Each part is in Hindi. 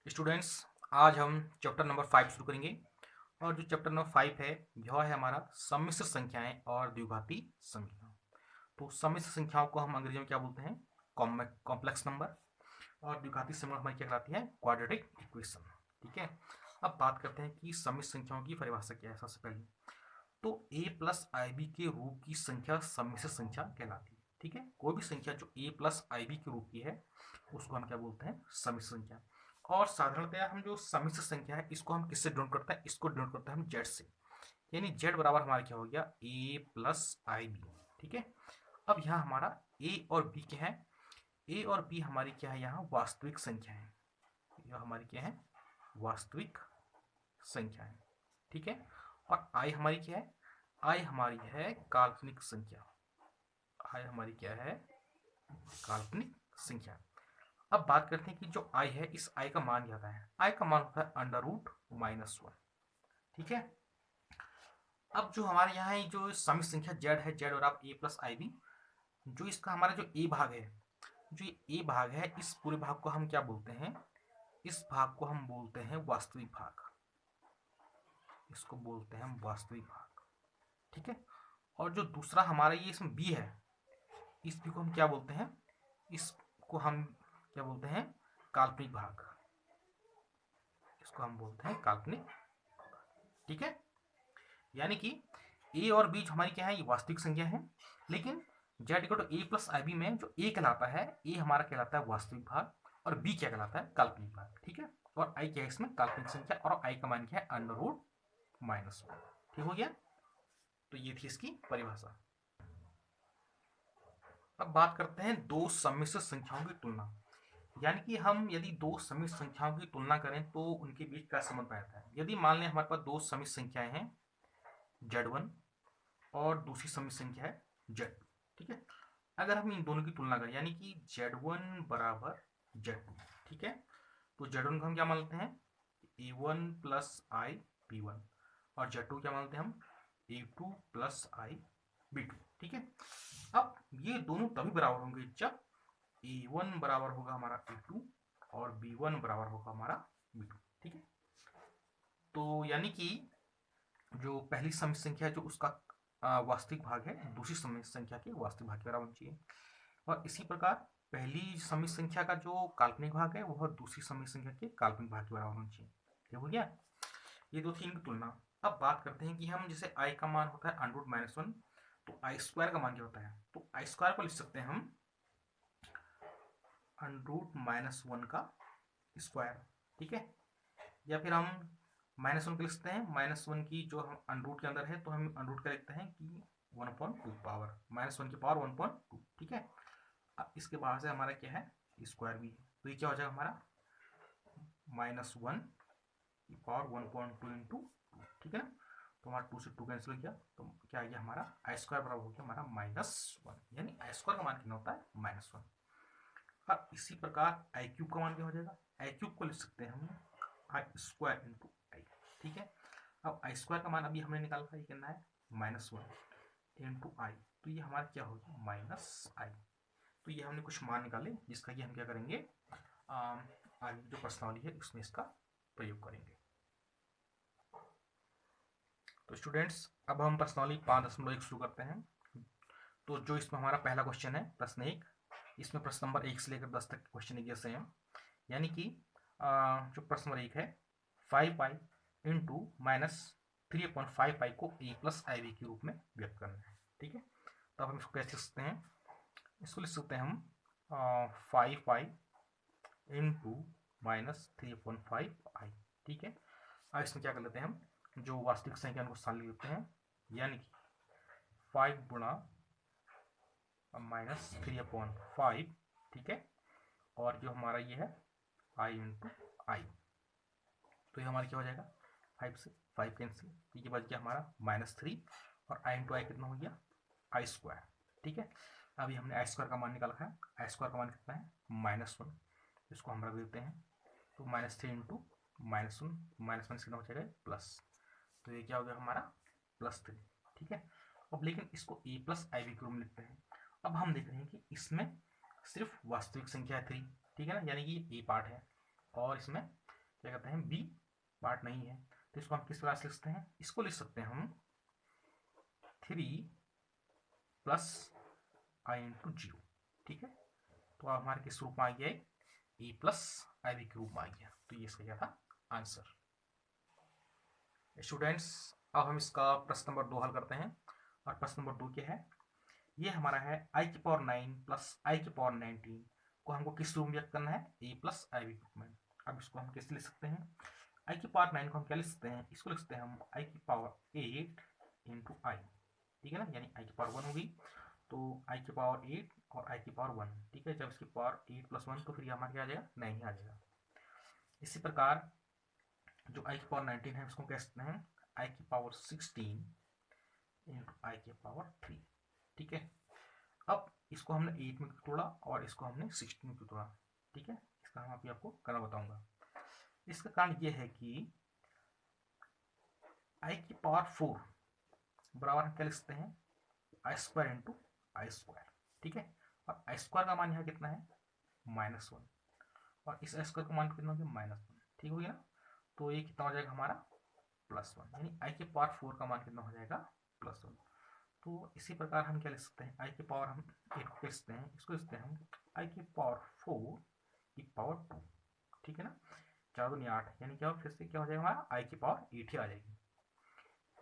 स्टूडेंट्स, आज हम चैप्टर नंबर 5 शुरू करेंगे। और जो चैप्टर नंबर 5 है यह है हमारा सम्मिश्र संख्याएं और द्विघाती संख्या। तो सम्मिश्र संख्याओं को हम अंग्रेजी में क्या बोलते हैं? Complex number. और द्विघाती संख्या हमारी क्या कहलाती है? Quadratic equation. ठीक है। अब बात करते हैं कि सम्मिश्र संख्याओं की परिभाषा क्या है। सबसे पहले तो a प्लस आई बी के रूप की संख्या सम्मिश्र संख्या कहलाती है। ठीक है। कोई भी संख्या जो a प्लस आई बी के रूप की है उसको हम क्या बोलते हैं? सम्मिश्र संख्या। और साधारणतया हम जो सम्मिश्र संख्या है इसको हम किससे डिनोट करते हैं? इसको डिनोट करते हैं हम जेड से। यानी जेड बराबर हमारा क्या हो गया? a plus i b. ठीक है। अब यहाँ हमारा a और b क्या है? a और b हमारी क्या है? यहाँ वास्तविक संख्या है। यह हमारी क्या है? वास्तविक संख्या है। ठीक है। और i हमारी क्या है? i हमारी है काल्पनिक संख्या। i हमारी क्या है? काल्पनिक संख्या। अब बात करते हैं कि जो i है इस i का मान क्या होता है? i का मान होता है अंडर रूट -1। ठीक है। अब जो हमारे यहाँ है जो सम्मिश्र संख्या z है, z और आप a प्लस आई बी, जो इसका हमारा जो a भाग है, जो ये a भाग है, इस पूरे भाग को हम क्या बोलते हैं? इस भाग को हम बोलते हैं वास्तविक भाग। इसको बोलते हैं हम वास्तविक भाग। ठीक है। और जो दूसरा हमारा ये इसमें b है, इस b को हम क्या बोलते हैं? इसको हम क्या बोलते हैं? काल्पनिक भाग। इसको हम बोलते हैं काल्पनिक। ठीक है। यानी कि a और b हमारी क्या है? ये वास्तविक संख्या है। लेकिन z equal to a plus i b में जो a कहलाता है, a हमारा कहलाता है वास्तविक भाग और b क्या कहलाता है? काल्पनिक भाग। ठीक है। और i क्या है इसमें? काल्पनिक संख्या। और i का मान क्या है? Under root -1। ठीक हो गया। तो ये थी इसकी परिभाषा। अब बात करते हैं दो सम्मिश्र संख्याओं की तुलना। यानी कि हम यदि दो सम्मिश्र संख्याओं की तुलना करें तो उनके बीच क्या संबंध रहता है? यदि मान लें हमारे पास दो सम्मिश्र संख्याएं हैं z1 और दूसरी सम्मिश्र संख्या है z2। ठीक है। अगर हम इन दोनों की तुलना करें यानी कि z1 बराबर z2। ठीक है। तो z1 को हम क्या मानते हैं? a1 प्लस आई b1। और z2 क्या मानते हैं हम? a2 प्लस आई b2। ठीक है। अब ये दोनों तभी बराबर होंगे जब a1 बराबर होगा हमारा a2 और b1 बराबर होगा हमारा b2। ठीक है। तो यानी कि जो पहली सम्मिश्र संख्या है जो उसका वास्तविक भाग है दूसरी सम्मिश्र संख्या के वास्तविक भाग के बराबर होना चाहिए। और इसी प्रकार पहली सम्मिश्र संख्या का जो काल्पनिक भाग है वह दूसरी सम्मिश्र संख्या के काल्पनिक भाग के बराबर होना चाहिए। ठीक हो गया। ये दो थी इनकी तुलना। अब बात करते हैं कि हम जैसे i का मान होता है अंडर रूट -1, तो आई स्क्वायर का मान क्या होता है? तो आई स्क्वायर को लिख सकते हैं हम अंडर रूट -1 का स्क्वायर। ठीक है। या फिर हम -1 को लिख सकते हैं, -1 की जो हम अंडर रूट के अंदर है तो हम अंडर रूट का लिखते हैं कि 1/2 पावर -1 की पावर 1/2। ठीक है। अब इसके बाहर से हमारा क्या है? स्क्वायर भी है। तो ये क्या हो जाएगा हमारा? -1 की पावर 1/2 इंटू 2। ठीक है ना। तो हमारा 2 से 2 कैंसिल हो गया। तो क्या आ गया हमारा? आई स्क्वायर बराबर हो गया हमारा -1। यानी आई स्क्वायर का मान कितना होता है? -1। अब इसी प्रकार आई क्यूब का मान क्या हो जाएगा? आई क्यूब को लिख सकते हैं हम आई स्क्वायर इंटू आई। ठीक है। अब आई स्क्वायर का मान अभी हमने निकाला था, ये कितना है? -1 इंटू आई। तो ये हमारा क्या हो गया? -आई। तो ये हमने कुछ मान निकाले जिसका कि हम क्या करेंगे? आगे जो प्रश्नावली है उसमें इसका प्रयोग करेंगे। तो स्टूडेंट्स, अब हम प्रश्नावली 5.1 शुरू करते हैं। तो जो इसमें हमारा पहला क्वेश्चन है प्रश्न 1, इसमें प्रश्न नंबर 1 से लेकर 10 तक क्वेश्चन एक जैसे हैं। यानी कि जो प्रश्न नंबर 1 है 5 पाई इंटू -3/5 पाई को a प्लस आई बी के रूप में व्यक्त करना है। ठीक है। तो अब हम इसको कैसे लिख सकते हैं? इसको लिख सकते हैं हम 5 पाई इंटू -3/5 आई। ठीक है। अब इसमें क्या कर लेते हैं हम? जो वास्तविक संख्या उनको साल ले लेते हैं। यानी कि 5 गुणा -3/5। ठीक है। और जो हमारा ये है आई इंटू आई। तो ये हमारा क्या हो जाएगा? 5 से 5 कैंसिल। तो ये बच गया हमारा -3 और आई इंटू आई कितना हो गया? आई स्क्वायर। ठीक है। अभी हमने आई स्क्वायर का मान निकाला है। आई स्क्वायर का मान कितना है? -1। इसको हम रख देते हैं। तो -3 इंटू -1 -1 कितना हो जाएगा? प्लस। तो ये क्या हो गया हमारा? +3। ठीक है। अब लेकिन इसको a प्लस आई बी के रूप में लिखते हैं। अब हम देख रहे हैं कि इसमें सिर्फ वास्तविक संख्या है 3। ठीक है ना। यानी कि ये a पार्ट है और इसमें क्या कहते हैं, बी पार्ट नहीं है, तो इसको हम किस प्रकार से लिख सकते हैं, इसको लिख सकते हैं हम 3 प्लस आई इंटू 0। ठीक है, तो अब हमारे किस रूप में आ गया, ए प्लस आई बी के रूप में आ गया। तो ये इसका क्या था, आंसर। स्टूडेंट्स, अब हम इसका प्रश्न नंबर 2 हल करते हैं। और प्रश्न नंबर 2 क्या है, ये हमारा है आई की पावर 9 प्लस आई की पावर 19 को हमको किस रूप में व्यक्त करना है, ए प्लस आई बी के रूप में। अब इसको हम कैसे लिख सकते हैं, आई की पावर 9 को हम क्या लिख सकते हैं, इसको लिख सकते हैं हम आई की पावर 8 इंटू आई। ठीक है ना, यानी आई की पावर 1 होगी, तो आई की पावर 8 और आई की पावर 1। ठीक है, जब इसकी पावर 8 प्लस 1 तो फिर हमारा क्या आ जाएगा, 9 आ जाएगा। इसी प्रकार जो आई की पावर 19 है उसको कह सकते हैं आई की पावर 16 इंटू आई की पावर 3। ठीक है, अब इसको हमने 8 में तोड़ा और इसको हमने 16 में तोड़ा। ठीक है, इसका हम अभी आपको करना बताऊंगा। इसका कारण ये है कि आई की पावर 4 बराबर हम क्या लिख सकते हैं, आई स्क्वायर इंटू आई स्क्वायर। ठीक है, और आई स्क्वायर का मान यहाँ कितना है, -1, और इस आई स्क्वायर का मान कितना हो गया, -1। ठीक हो गया ना, तो ये कितना हो जाएगा हमारा +1, यानी आई की पावर 4 का मान कितना हो जाएगा, +1। तो इसी प्रकार हम क्या लिख सकते हैं, आई की पावर हम 8 को लिख सकते हैं, इसको लिखते हैं हम आई की पावर 4 की पावर 2। ठीक है ना, 4 दूनी 8, यानी क्या हो, फिर से क्या हो जाएगा हमारा आई की पावर 8 ही आ जाएगी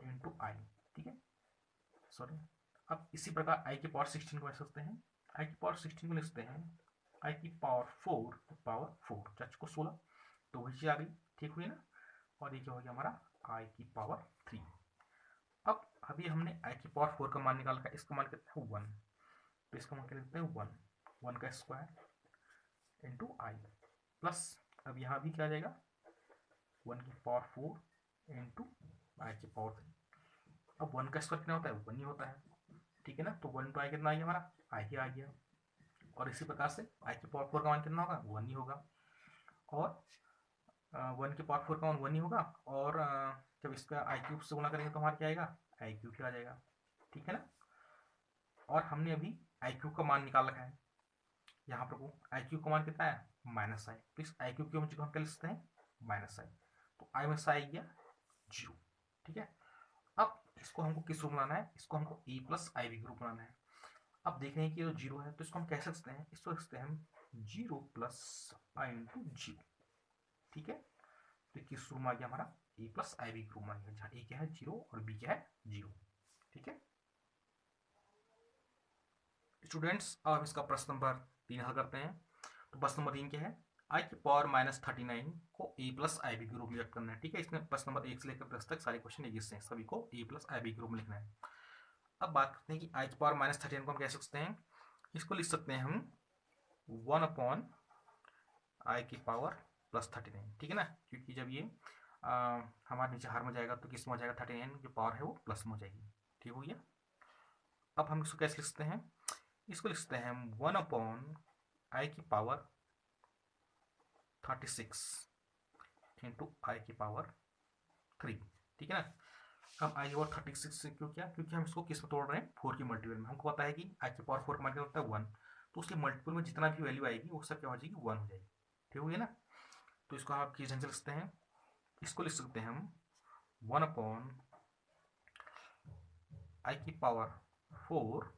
इंटू आई। ठीक है, सॉरी। अब इसी प्रकार आई की पावर 16 को लिख सकते हैं, आई की पावर 16 को लिखते हैं आई की पावर 4 की पावर 4, 4 को 16, तो वही चीज आ गई। ठीक हुई ना, और ये क्या हो गया हमारा आई की पावर 3। अब अभी हमने आई की पावर 4 का मान निकाला है, इसका मान कितना है 1, तो इसका मान क्या लिखते हैं 1 का स्क्वायर इंटू आई प्लस, अब यहाँ भी क्या आ जाएगा 1 की पावर 4 इंटू आई की पावर 3। अब 1 का स्क्वायर कितना होता है, 1 ही होता है। ठीक है ना, तो 1 इंटू आई कितना आ गया हमारा, आई ही आ गया। और इसी प्रकार से आई की पावर 4 का मान कितना होगा, 1 ही होगा, और 1 की पावर 4 का मान 1 ही होगा, और जब इसका आई क्यूब से गुना करेंगे तो हमारा क्या आएगा, आई क्यूब ही आ जाएगा। ठीक है ना, और हमने अभी आई क्यूब का मान निकाल रखा है, यहाँ पर आई क्यूब का मान कितना है, -i, तो इस आई क्यूब की हम क्या लिख सकते हैं, -i, तो आई में से आई गया 0। ठीक है, अब इसको हमको किस रूप में लाना है, इसको हमको ए प्लस आई बी के रूप में लाना है। अब देख रहे हैं कि ये 0 है, तो इसको हम कह सकते हैं, इसको लिख सकते हैं हम 0 प्लस आई इंटू 0। ठीक है, तो किस रूप में आ गया हमारा, ए प्लस आई बी के रूप में आ गया, जहाँ ए क्या है 0 और बी क्या है 0। ठीक है स्टूडेंट्स, अब हम इसका प्रश्न नंबर 3 हल करते हैं। तो प्रश्न नंबर 3 क्या है, आई की पावर -39 को ए प्लस आई बी के रूप में व्यक्त करना है। ठीक है, इसमें प्रश्न नंबर 1 से लेकर 10 तक सारे क्वेश्चन एक से सभी को ए प्लस आई बी के रूप में लिखना है। अब बात करते हैं कि आई की पावर -39 को हम कह सकते हैं, इसको लिख सकते हैं हम 1 अपॉन आई की पावर +39। ठीक है ना, क्योंकि जब ये हमारे नीचे हार में जाएगा तो किस में हो जाएगा, 39 जो पावर है वो प्लस में हो जाएगी। ठीक हो गया, अब हम इसको कैसे लिख सकते हैं, इसको लिख सकते हैं हम 1 अपॉन आई की पावर 36 इंटू आई की पावर 3। ठीक है ना, हम आई की पावर 36 से क्यों किया, क्योंकि हम इसको किस में तोड़ रहे हैं, 4 की मल्टीपल में। हमको पता है कि आई की पावर 4 का मतलब होता है 1, तो उसके मल्टीपल में जितना भी वैल्यू आएगी वो सब क्या हो जाएगी, 1 हो जाएगी। ठीक हो गया ना, तो इसको आप किस ढंग से लिख सकते हैं, इसको लिख सकते हैं हम 1 अपॉन आई की पावर 4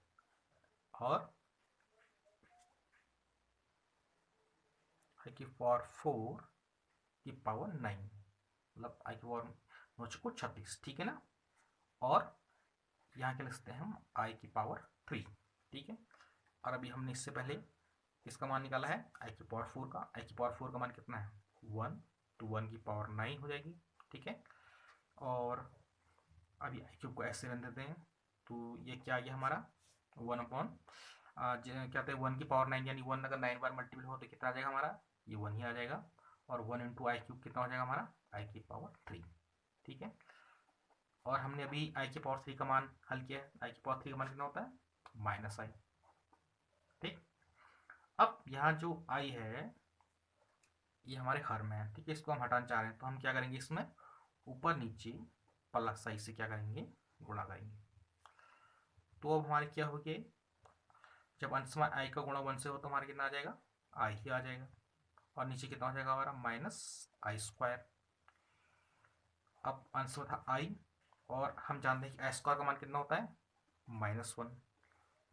और आई की पावर 4 की पावर 9, मतलब आई की पावर 9 को 36। ठीक है ना, और यहाँ क्या लिख सकते हैं हम आई की पावर 3। ठीक है, और अभी हमने इससे पहले इसका मान निकाला है आई की पावर 4 का, आई की पावर 4 का मान कितना है 1, तो 1 की पावर 9 हो जाएगी। ठीक है, और अभी आई क्यूब को ऐसे रन देते हैं, तो ये क्या आ गया हमारा 1 अपॉन क्या कहते हैं 1 की पावर 9, यानी 1 अगर 9 बार मल्टीपल हो तो कितना आ जाएगा हमारा, ये 1 ही आ जाएगा, और 1 इंटू आई क्यूब कितना हो जाएगा हमारा, आई की पावर 3। ठीक है, और हमने अभी आई की पावर 3 का मान हल किया है, आई की पावर 3 का मान कितना होता है -i। ठीक, अब यहाँ जो आई है ये हमारे हर में है। ठीक है, इसको हम हटाना चाह रहे हैं, तो हम क्या करेंगे, इसमें ऊपर नीचे प्लस आई से क्या करेंगे, गुणा करेंगे। तो अब हमारे क्या हो गया, जब अंश में आई का गुणा 1 से हो तो हमारे कितना आ जाएगा, आई ही आ जाएगा। और नीचे कितना हो जाएगा हमारा माइनस आई स्क्वायर। अब आंसर था आई, और हम जानते हैं कि आई स्क्वायर का मान कितना होता है -1,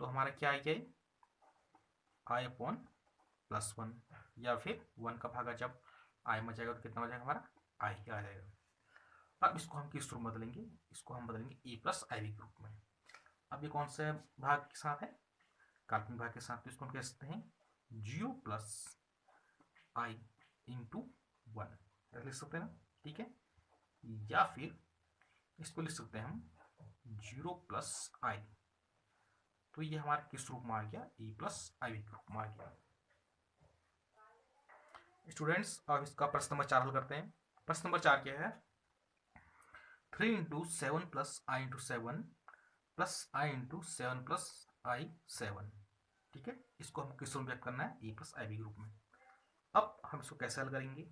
तो हमारा क्या आ गया आई अपॉन +1, या फिर 1 का भागा जब आई में जाएगा तो कितना हो जाएगा हमारा आई आ जाएगा। अब इसको हम किस रूप में बदलेंगे, इसको हम बदलेंगे ए प्लस आई बी के रूप में। अब ये कौन से भाग के साथ है, काल्पनिक भाग के साथ, तो इसको हम कह सकते हैं 0 प्लस आई इंटू 1 लिख सकते हैं ना, ठीक है। या फिर इसको लिख सकते हैं हम 0 प्लस आई, तो ये हमारा किस रूप में आ गया ए प्लस आई बी के रूप में आ गया। स्टूडेंट्स अब इसका प्रश्न नंबर 4 हल करते हैं। प्रश्न नंबर 4 क्या है, 3 इंटू 7 प्लस आई इंटू 7 प्लस आई इंटू 7 प्लस आई 7, ठीक है। इसको हम किस रूप में व्यक्त करना है ए प्लस आई बी के रूप में। अब हम इसको कैसे हल करेंगे,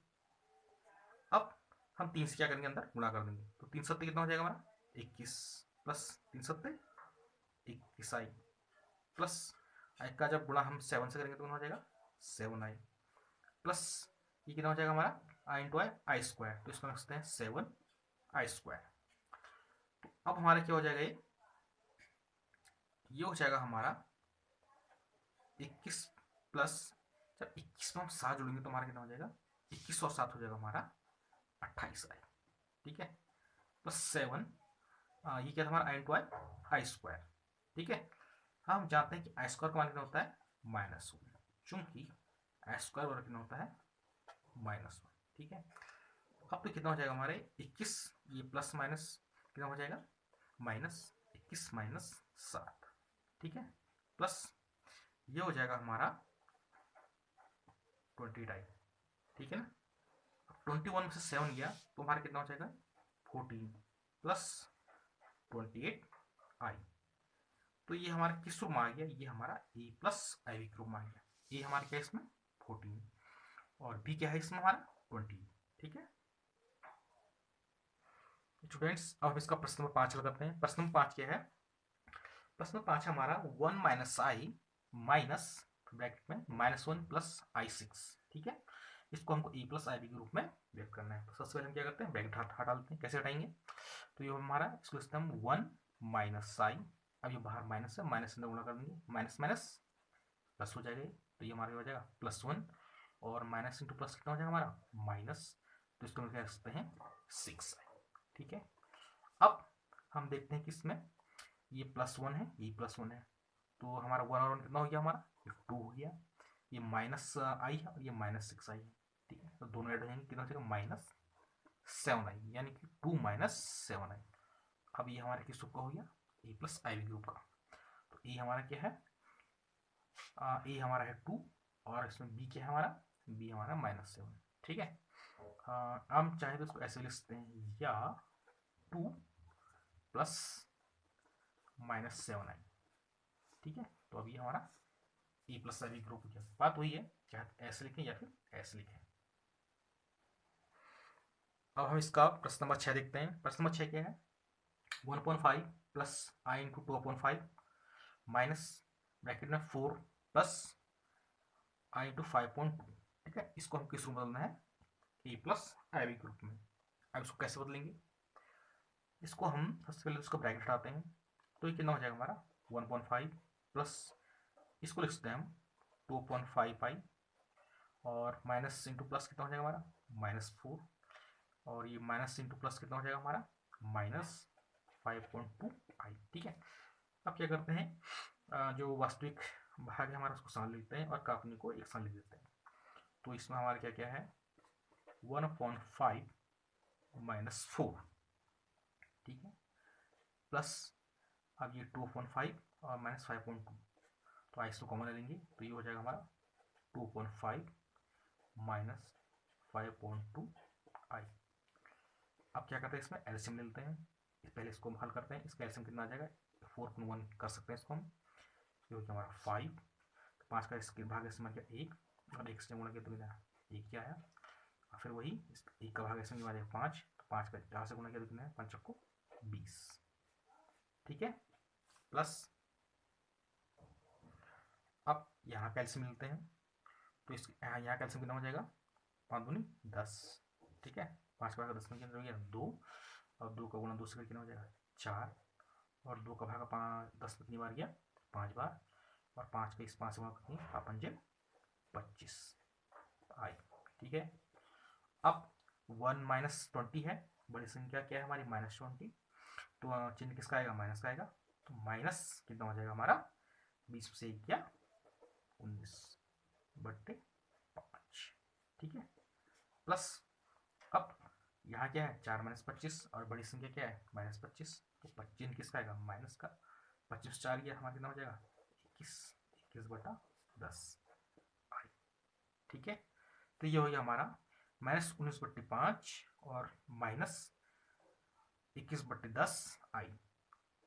अब हम 3 से क्या करेंगे अंदर गुणा कर देंगे, तो 3 सत्ते कितना हो जाएगा हमारा 21 प्लस 3 सत्ते 21 आई प्लस आई का जब गुणा हम 7 से करेंगे तो कितना हो जाएगा 7 आई प्लस ये कितना हो जाएगा हमारा आई इंटू आई आई स्क्वायर, तो इसको लिख सकते हैं 7 आई स्क्वायर। तो अब हमारा क्या हो जाएगा, ये हो जाएगा हमारा 21 प्लस, जब 21 में हम 7 जोड़ेंगे तो हमारा कितना हो जाएगा 21 और 7 हो जाएगा हमारा 28 आई, ठीक है, प्लस 7 ये क्या था हमारा आई इंटू आई आई स्क्वायर, ठीक है। हम जानते हैं कि आई स्क्वायर का मान कितना होता है -1, चूंकि आई स्क्वायर बराबर कितना होता है -1, ठीक है। अब तो कितना हो जाएगा हमारे 21, ये प्लस माइनस कितना हो जाएगा -21 माइनस 7, ठीक है, प्लस ये हो जाएगा हमारा 20 आई, ठीक है ना। 21 में से 7 गया तो हमारा कितना हो जाएगा 14 प्लस 28 आई, तो ये हमारा किस रूप में आ गया, ये हमारा ए प्लस आई बी के रूप में आ गया। ए हमारा क्या है इसमें 14 और बी क्या है इसमें हमारा 20, ठीक है। स्टूडेंट्स अब इसका प्रश्न नंबर 5 लगाते हैं। प्रश्न नंबर 5 क्या है, प्रश्न नंबर 5 हमारा 1 माइनस आई माइनस ब्रैकेट में -1 प्लस आई 6, ठीक है। इसको हमको ए प्लस आई बी के रूप में व्यक्त करना है। तो सबसे पहले हम क्या करते हैं ब्रैकेट हटा लेते हैं। कैसे हटाएंगे, तो ये हमारा इसको लिखते हैं हम 1 माइनस आई, अब ये बाहर माइनस है, माइनस से गुणा कर देंगे, माइनस माइनस प्लस हो जाएगा, तो ये हमारा हो जाएगा +1 और माइनस इंटू प्लस कितना हो जाएगा हमारा माइनस, तो इसको हम क्या लिख सकते हैं 6, ठीक है। अब हम देखते हैं कि इसमें ये +1 है, ये +1 है, तो हमारा 1 और 1 कितना हो गया हमारा 2 हो गया, ये माइनस आई है और ये -6 आई है, ठीक है। तो दोनों ऐड हो जाएंगे, कितना हो जाएगा -7 आई, यानी कि 2 माइनस 7 आई। अब ये हमारे किस रूप का हो गया ए प्लस आई बी ग्रुप का। तो ए हमारा क्या है, ए हमारा है 2 और इसमें बी क्या है हमारा, बी हमारा -7, ठीक है। हम चाहे तो इसको ऐसे लिख सकते हैं, या 2 प्लस -7 आई, ठीक है। तो अभी हमारा ए प्लस आई बी ग्रुप हो गया। बात वही है, चाहे ऐसे लिखें या फिर ऐसे लिखें। अब हम इसका प्रश्न नंबर 6 देखते हैं। प्रश्न नंबर 6 क्या है, 1/5 प्लस आई इंटू 2/5 माइनस ब्रैकेट में 4 प्लस आई इंटू 5.2, ठीक है। इसको हम किस रूप में बदलना है ए प्लस आई बी के रूप में। अब इसको कैसे बदलेंगे, इसको हम सबसे पहले उसका ब्रैकेट हटाते हैं, तो ये कितना हो जाएगा हमारा 1/5 प्लस इसको लिख सकते हैं हम 2.5 आई और माइनस इंटू प्लस कितना हो जाएगा हमारा -4 और ये माइनस इंटू प्लस कितना हो जाएगा हमारा -5.2 आई, ठीक है। अब क्या करते हैं, जो वास्तविक भाग है हमारा उसको साथ लेते हैं और काल्पनिक को एक साथ लिख देते हैं। तो इसमें हमारा क्या क्या है 1/5 -4, ठीक है, प्लस अब ये 2/5 और -5.2, तो आई इसको कॉमन ले लेंगे, तो ये हो जाएगा हमारा 2.5 -5.2 आई। अब क्या करते हैं इसमें एलसीएम ले लेते हैं, पहले इसको हम हल करते हैं। इसका एलसीएम कितना आ जाएगा 4/1 कर सकते हैं इसको हम, ये हो गया हमारा 5, तो 5 का इसके भाग इसमें क्या 1 और 1 से गुणा किया तो कितना 1 क्या है, और फिर वही 1 का भाग इसमें आ जाएगा 5, तो 5 का 4 से गुणा किया तो कितना है 5 को 20, ठीक है। प्लस अब यहाँ कैल्शियम मिलते हैं, तो इस यहाँ कैल्शियम कितना हो जाएगा 5 दूनी 10, ठीक है। 5 का भागा 10 में कितना हो गया 2, और 2 का गुना 2 से कितना हो जाएगा 4, और 2 का भागा 5 10 कितनी बार गया 5 बार, और 5 का इस 5 से कितनी 5 25 आई, ठीक है। अब 1 माइनस 20 है, बड़ी संख्या क्या है हमारी -20, तो चिन्ह किसका आएगा माइनस का आएगा, तो माइनस कितना हो जाएगा हमारा 20 से 1 क्या 19/5, ठीक है। प्लस अब यहाँ क्या है 4 - 25, और बड़ी संख्या क्या है -25, तो चिन्ह किसका आएगा माइनस का, 25 4 गया हमारा कितना हो जाएगा 21/10 आई, ठीक है। तो ये हो गया हमारा -19/5 और -21/10 आई।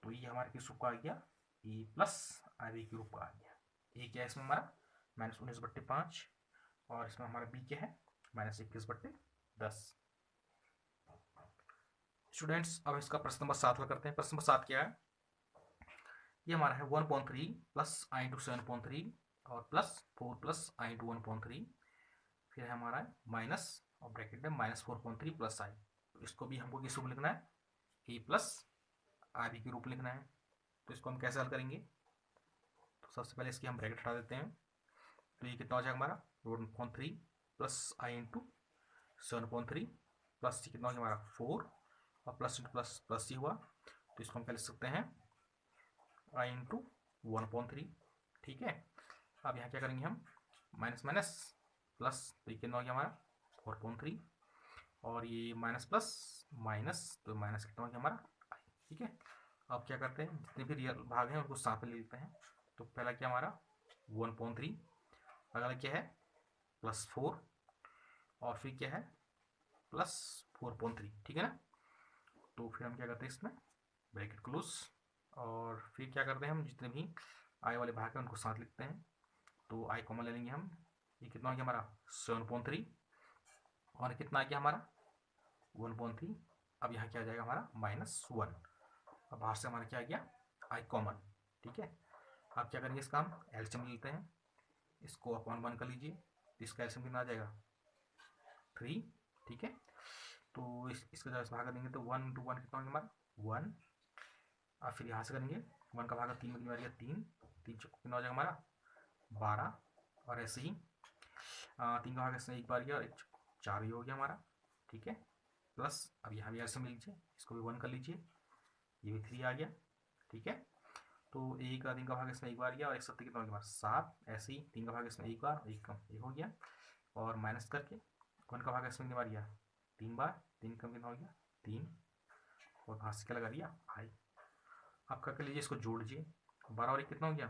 तो ये हमारे किस रूप का आ गया ए प्लस आर के रूप का आ गया। ए क्या है इसमें हमारा -19/5, और इसमें हमारा बी क्या है -21/10। स्टूडेंट्स अब इसका प्रश्न नंबर 7 करते हैं। प्रश्न नंबर 7 क्या है, ये हमारा है 1/3 प्लस आई इंटू 7/3 और प्लस 4 प्लस आई इंटू 1/3, फिर है हमारा माइनस और ब्रैकेट में -4/3 प्लस आई। तो इसको भी हमको किस रूप में लिखना है ए प्लस आर बी के रूप में लिखना है। तो इसको हम कैसे हल करेंगे, तो सबसे पहले इसकी हम ब्रैकेट हटा देते हैं। तो ये कितना हो जाएगा हमारा 1/3 प्लस आई इंटू 7/3 प्लस कितना हो गया हमारा 4, और प्लस इंटू प्लस प्लस ही हुआ, तो इसको हम क्या लिख सकते हैं आई इंटू 1/3, ठीक है। अब यहाँ क्या करेंगे हम माइनस माइनस प्लस, तो ये कितना हो गया हमारा 4/3, और ये माइनस प्लस माइनस, तो माइनस कितना हो गया हमारा आई, ठीक है। अब क्या करते हैं जितने भी रियल भाग हैं उनको साथ में ले लेते हैं। तो पहला क्या हमारा 1/3, अगला क्या है +4, और फिर क्या है +4/3, ठीक है ना। तो फिर हम क्या करते हैं इसमें ब्रैकेट क्लोज, और फिर क्या करते हैं हम जितने भी आई वाले भाग हैं उनको साथ लिखते हैं। तो आई कॉमन ले लेंगे हम, ये कितना हो गया हमारा 7/3, और कितना आ गया हमारा 1/3। अब यहाँ क्या आ जाएगा हमारा -1, अब बाहर से हमारा क्या आ गया आई कॉमन, ठीक है। अब क्या करेंगे इसका हम एलसीएम लेते हैं, इसको अपॉन 1 कर लीजिए, तो इसका एलसीएम कितना आ जाएगा 3, ठीक है। तो इसका जब भागा देंगे तो 1 × 1 कितना हो गया हमारा 1, और फिर यहाँ से करेंगे 1 का भागा 3 में कितना आ गया 3, 3 चौको कितना हो जाएगा हमारा 12, और ऐसे ही 3 का भागा इसमें एक बार गया और 4 ही हो गया हमारा, ठीक है। प्लस अब यहाँ भी ऐसे मिल लीजिए, इसको भी 1 कर लीजिए, ये भी 3 आ गया, ठीक है। तो 3 का भाग इसमें एक बार गया, और 1 7 कितना हो गया 7, ऐसे ही 3 का भाग इसमें एक बार, एक कम एक हो गया, और माइनस करके 1 का भाग इसमें कितनी बार गया 3 बार, 3 कम कितना हो गया 3, और भाग से क्या लगा दिया आई। आप क्या कर लीजिए इसको जोड़ लीजिए, 12 और 1 कितना हो गया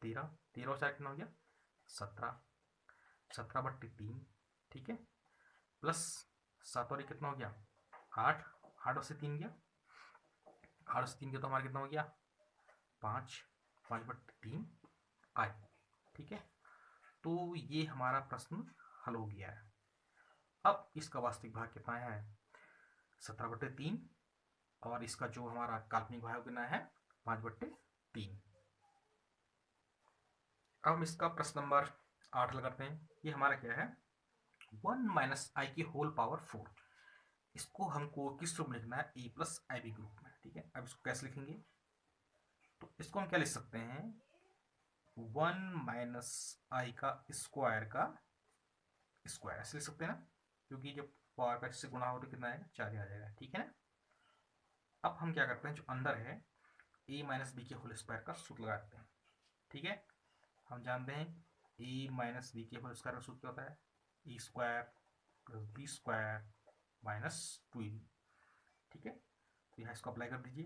13, 13 और 4 कितना हो गया 17, 17/3, ठीक है। प्लस 7 और 1 कितना हो गया 8, 8 और से 3 गया, 8 से 3 गया तो हमारा कितना हो गया 5, 5/3 आई, ठीक है। तो ये हमारा प्रश्न हल हो गया है। अब इसका वास्तविक भाग कितना है 17/3, और इसका जो हमारा काल्पनिक भाग कितना है 5/3। अब हम इसका प्रश्न नंबर 8 हल करते हैं। ये हमारा क्या है 1 - आई की होल पावर 4, इसको हमको किस रूप में लिखना है ए प्लस आई बी ग्रुप में, ठीक है। अब इसको कैसे लिखेंगे, तो इसको हम क्या लिख सकते हैं 1 - आई का स्क्वायर ऐसे लिख सकते हैं ना, क्योंकि जब पावर का इससे गुणा हो तो कितना आएगा 4 आ जाएगा, ठीक है ना। अब हम क्या करते हैं जो अंदर है a - बी के होल स्क्वायर का सूत्र लगाते हैं, ठीक है। हम जानते हैं a - बी के होल स्क्वायर का सूत्र क्या होता है A square plus B square -2ab, ठीक है। तो यहाँ इसको अप्लाई कर दीजिए।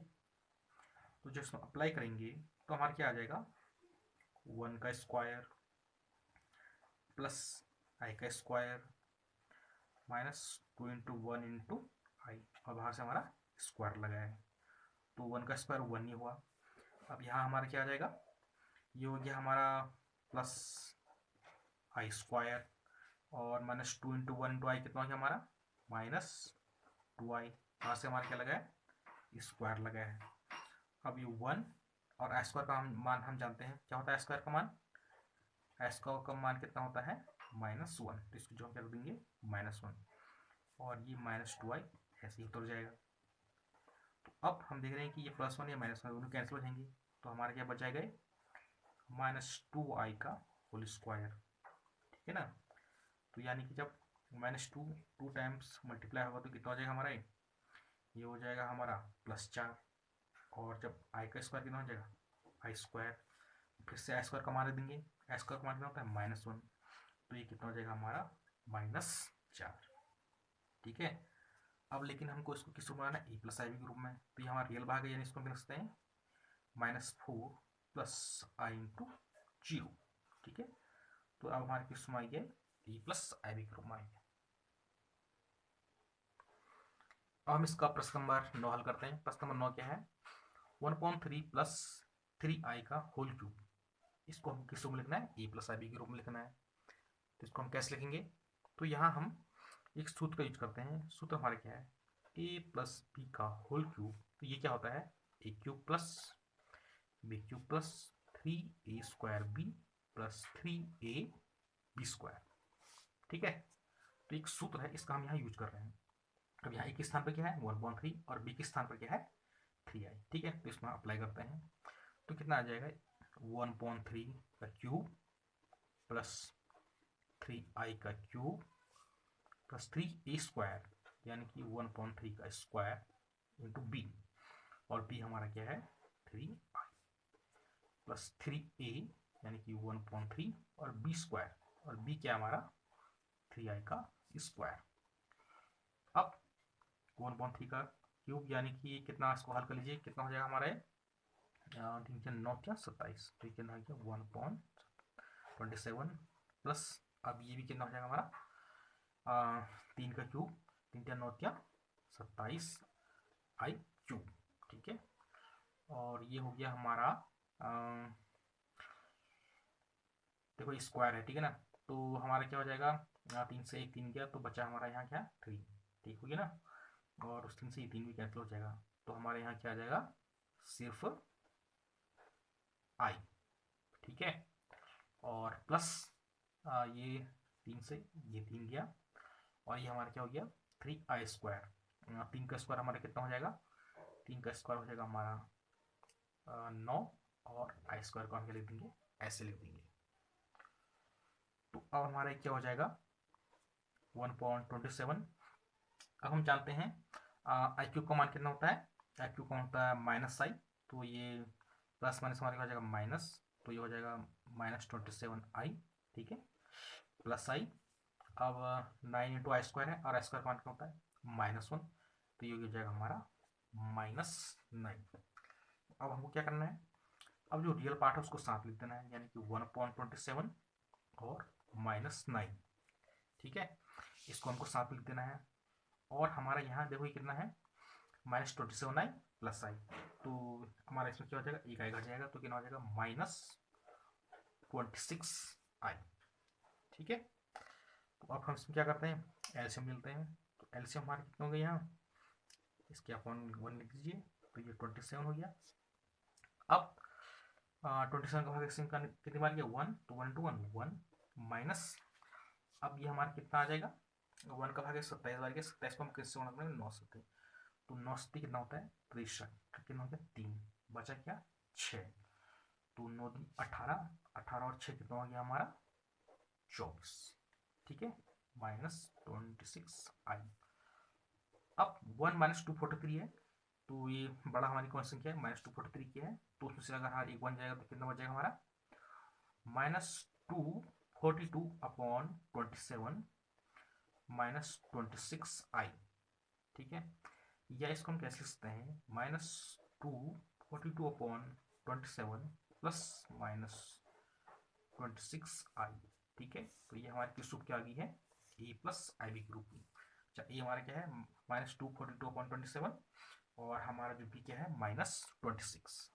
तो जब इसको अप्लाई करेंगे तो हमारा क्या आ जाएगा 1 का स्क्वायर प्लस आई का स्क्वायर -2 × 1 × आई, और बाहर से हमारा स्क्वायर लगा है, तो 1 का स्क्वायर 1 ही हुआ। अब यहाँ हमारा क्या आ जाएगा, ये हो गया हमारा प्लस आई स्क्वायर, और -2 × 1 × आई कितना हो गया हमारा -2i, यहाँ से हमारा क्या लगा है स्क्वायर लगा है। अब ये 1 और आई स्क्वायर का मान हम जानते हैं क्या होता है स्क्वायर का मान, आई स्क्वायर का मान कितना होता है -1, तो इसको जो हम कर देंगे -1, और ये -2i ऐसे ही उतर जाएगा। तो अब हम देख रहे हैं कि ये +1 या -1 दोनों कैंसिल हो जाएंगे, तो हमारा क्या बच जाएगा, -2i का होल स्क्वायर, ठीक है ना। तो यानी कि जब -2 टाइम्स मल्टीप्लाई होगा तो कितना हो जाएगा हमारा, ये हो जाएगा हमारा +4, और जब i का स्क्वायर कितना हो जाएगा, i², फिर से i² का मान देंगे, i² का मान कितना होता है -1, तो ये कितना हो जाएगा हमारा -4, ठीक है। अब लेकिन हमको इसको किस रूप में बनाना है, a+ib के रूप में, तो ये हमारा रियल भाग है, यानी इसको हम लिख सकते हैं -4 + i × 0, ठीक है। तो अब हमारे किस रूप में आएंगे, a+ib के रूप में आएंगे। अब हम इसका प्रश्न नंबर 9 हल करते हैं। प्रश्न नंबर 9 क्या है, 1/3 + 3i का होल क्यूब, इसको हम किस रूप में लिखना है, a+ib के रूप में लिखना है। तो इसको हम कैसे लिखेंगे, तो यहाँ हम एक सूत्र का यूज करते हैं। सूत्र हमारा क्या है, a + b का होल क्यूब, तो ये क्या होता है, a³ + b³ + 3a² b + 3ab², ठीक है। तो एक सूत्र है, इसका हम यहाँ यूज कर रहे हैं। अब यहाँ a के स्थान पर क्या है 1/3 और b के स्थान पर क्या है 3i, ठीक है। तो इसमें अप्लाई करते हैं, तो कितना आ जाएगा, 1/3 का क्यूब + 3i का क्यूब + 3a², यानी कि 1/3 का स्क्वायर × b, और b हमारा क्या है 3i + 3a, यानी कि 1/3 और b², और b क्या हमारा 3i का स्क्वायर। अब 1/3 का क्यूब यानी कि कितना, इसको हल कर लीजिए, कितना हो जाएगा हमारा 3 9 क्या 27, तो कितना हो गया 1/27 प्लस, अब ये भी कितना हो जाएगा हमारा 3 का क्यूब, 3 9 क्या 27 i³, ठीक है। और ये हो गया हमारा देखो स्क्वायर है, ठीक है ना। तो हमारा क्या हो जाएगा, 3 से 1 3 गया, तो बचा हमारा यहाँ क्या 3, ठीक हो गया ना। और उस 3 से ये 3 भी कैंसिल हो जाएगा, तो हमारे यहाँ क्या आ जाएगा सिर्फ i, ठीक है। और प्लस ये 3 से ये 3 गया, और ये हमारा क्या हो गया 3i², 3 का स्क्वायर हमारा कितना हो जाएगा, 3 का स्क्वायर हो जाएगा हमारा 9, और i² को हम क्या लिख देंगे, ऐसे लिख देंगे। तो अब हमारा क्या हो जाएगा 1/27। अब हम जानते हैं i³ का मान कितना होता है, i³ का होता है -i, तो ये प्लस माइनस हमारे हो जाएगा माइनस, तो ये हो जाएगा -27i, ठीक है, प्लस i। अब 9 × i² है, और i² का मान क्या होता है -1, तो ये हो जाएगा हमारा -9। अब हमको क्या करना है, अब जो रियल पार्ट है उसको साथ लिख देना है, यानी कि 1/27 और -9, ठीक है, इसको हमको साथ लिख देना है। और हमारा यहाँ देखो ये कितना है -27i + i, तो हमारा इसमें क्या हो जाएगा, एक i घट जाएगा, तो कितना हो जाएगा -26i, ठीक है। तो अब हम इसमें क्या करते हैं, एलसीएम मिलते हैं। तो एलसीएम हमारा कितना हो गया, यहाँ इसके अपॉन 1 लिख दीजिए, तो ये 27 हो गया। अब 27 का भाग एलसीएम का कितनी बार गया 1, तो 1 × 1 1 माइनस, अब ये हमारा कितना आ जाएगा 1 का भाग 27 बार गया, 27 को हम किससे गुणा करेंगे 9 से, तो 9 से कितना होता है 63, कितना हो गया 3, बचा क्या 6, तो 9 × 18, 18 और 6 कितना हो गया हमारा 24, ठीक है, -26i। अब 1 - 243 है, तो ये बड़ा हमारी कौन सी संख्या है -243 की है, तो उसमें से अगर हमारा एक बन जाएगा तो कितना बच जाएगा हमारा -242/27 -26i, ठीक है। या इसको हम कैसे लिख सकते हैं -242/27 ±26i, ठीक है। तो ये हमारे किस रूप की आ गई है a+ib के रूप में। अच्छा, ए हमारा क्या है -242/27, और हमारा जो बी क्या है -26।